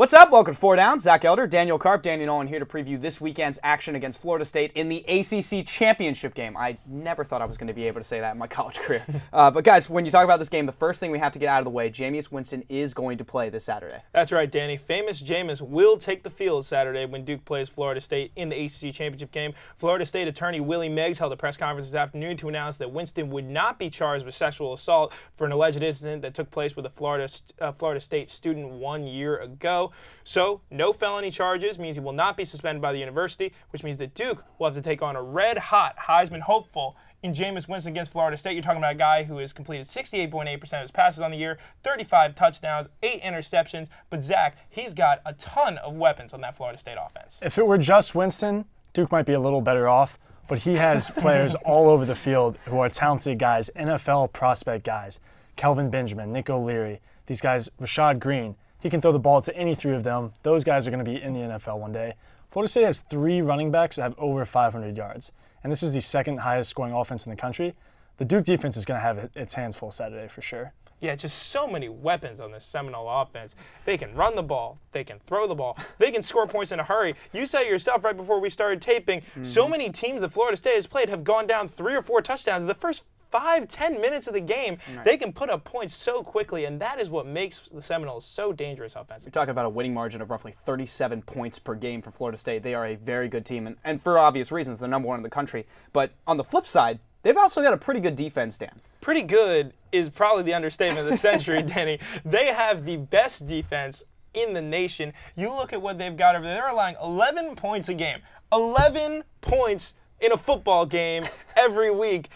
What's up? Welcome to Four Downs. Zac Elder, Daniel Carp, Daniel Nolan here to preview this weekend's action against Florida State in the ACC championship game. I never thought I was going to be able to say that in my college career. But guys, when you talk about this game, the first thing we have to get out of the way, Jameis Winston is going to play this Saturday. That's right, Danny. Famous Jameis will take the field Saturday when Duke plays Florida State in the ACC championship game. Florida State attorney Willie Meggs held a press conference this afternoon to announce that Winston would not be charged with sexual assault for an alleged incident that took place with a Florida State student 1 year ago. So, no felony charges means he will not be suspended by the university, which means that Duke will have to take on a red-hot Heisman hopeful in Jameis Winston against Florida State. You're talking about a guy who has completed 68.8% of his passes on the year, 35 touchdowns, 8 interceptions. But Zach, he's got a ton of weapons on that Florida State offense. If it were just Winston, Duke might be a little better off, but he has players all over the field who are talented guys, NFL prospect guys. Kelvin Benjamin, Nick O'Leary, these guys, Rashad Green. He can throw the ball to any three of them. Those guys are going to be in the NFL one day. Florida State has 3 running backs that have over 500 yards, and this is the second highest scoring offense in the country. The Duke defense is going to have its hands full Saturday for sure. Yeah, just so many weapons on this Seminole offense. They can run the ball. They can throw the ball. They can score points in a hurry. You said it yourself right before we started taping, so many teams that Florida State has played have gone down 3 or 4 touchdowns in the first 5-10 minutes of the game. Right. They can put up points so quickly, and that is what makes the Seminoles so dangerous offensively. You're talking about a winning margin of roughly 37 points per game for Florida State. They are a very good team, and for obvious reasons, they're number 1 in the country. But on the flip side, they've also got a pretty good defense, Dan. Pretty good is probably the understatement of the century, Danny. They have the best defense in the nation. You look at what they've got over there. They're allowing 11 points a game. 11 points in a football game every week.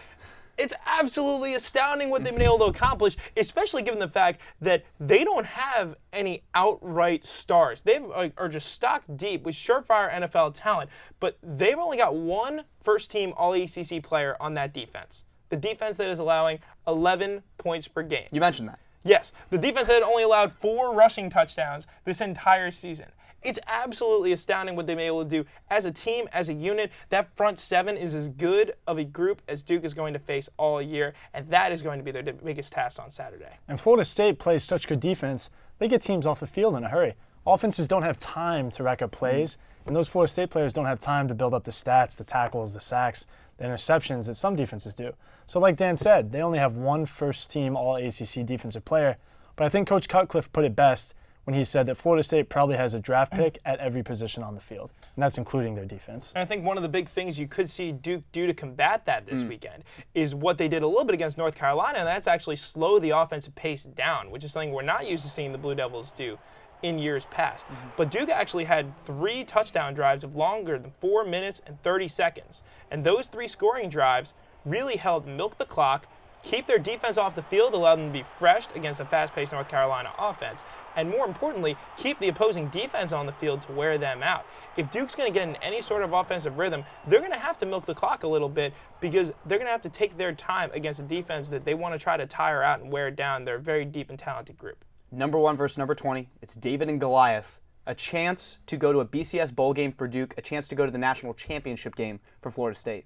It's absolutely astounding what they've been able to accomplish, especially given the fact that they don't have any outright stars. They are just stocked deep with surefire NFL talent, but they've only got 1 first-team All-ACC player on that defense. The defense that is allowing 11 points per game. You mentioned that. Yes, the defense that only allowed 4 rushing touchdowns this entire season. It's absolutely astounding what they've been able to do as a team, as a unit. That front 7 is as good of a group as Duke is going to face all year, and that is going to be their biggest task on Saturday. And Florida State plays such good defense, they get teams off the field in a hurry. Offenses don't have time to rack up plays, and those Florida State players don't have time to build up the stats, the tackles, the sacks, the interceptions that some defenses do. So like Dan said, they only have 1 first-team All-ACC defensive player, but I think Coach Cutcliffe put it best when he said that Florida State probably has a draft pick at every position on the field, and that's including their defense. And I think one of the big things you could see Duke do to combat that this weekend is what they did a little bit against North Carolina, and that's actually slow the offensive pace down, which is something we're not used to seeing the Blue Devils do in years past. But Duke actually had 3 touchdown drives of longer than 4 minutes and 30 seconds, and those 3 scoring drives really helped milk the clock, keep their defense off the field, allow them to be fresh against a fast-paced North Carolina offense, and more importantly, keep the opposing defense on the field to wear them out. If Duke's going to get in any sort of offensive rhythm, they're going to have to milk the clock a little bit because they're going to have to take their time against a defense that they want to try to tire out and wear down. They're a very deep and talented group. Number 1 versus number 20. It's David and Goliath. A chance to go to a BCS bowl game for Duke, a chance to go to the national championship game for Florida State.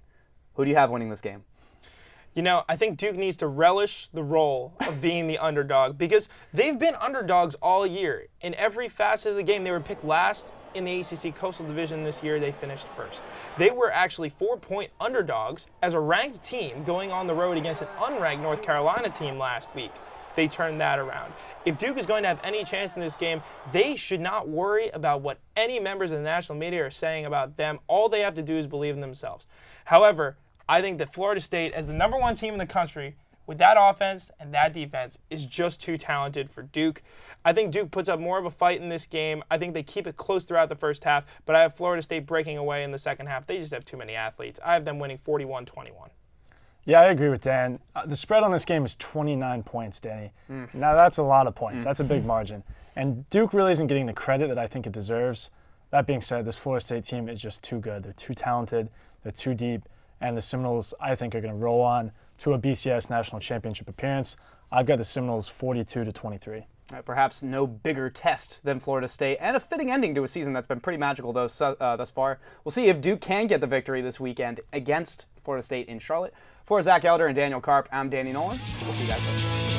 Who do you have winning this game? You know, I think Duke needs to relish the role of being the underdog because they've been underdogs all year. In every facet of the game, they were picked last in the ACC Coastal Division this year. They finished first. They were actually 4-point underdogs as a ranked team going on the road against an unranked North Carolina team last week. They turned that around. If Duke is going to have any chance in this game, they should not worry about what any members of the national media are saying about them. All they have to do is believe in themselves. However, I think that Florida State, as the number 1 team in the country, with that offense and that defense, is just too talented for Duke. I think Duke puts up more of a fight in this game. I think they keep it close throughout the first half, but I have Florida State breaking away in the second half. They just have too many athletes. I have them winning 41-21. Yeah, I agree with Dan. The spread on this game is 29 points, Danny. Now, that's a lot of points. That's a big margin. And Duke really isn't getting the credit that I think it deserves. That being said, this Florida State team is just too good. They're too talented. They're too deep. And the Seminoles, I think, are going to roll on to a BCS national championship appearance. I've got the Seminoles 42-23. Perhaps no bigger test than Florida State, and a fitting ending to a season that's been pretty magical thus far. We'll see if Duke can get the victory this weekend against Florida State in Charlotte. For Zac Elder and Daniel Carp, I'm Danny Nolan. We'll see you guys later.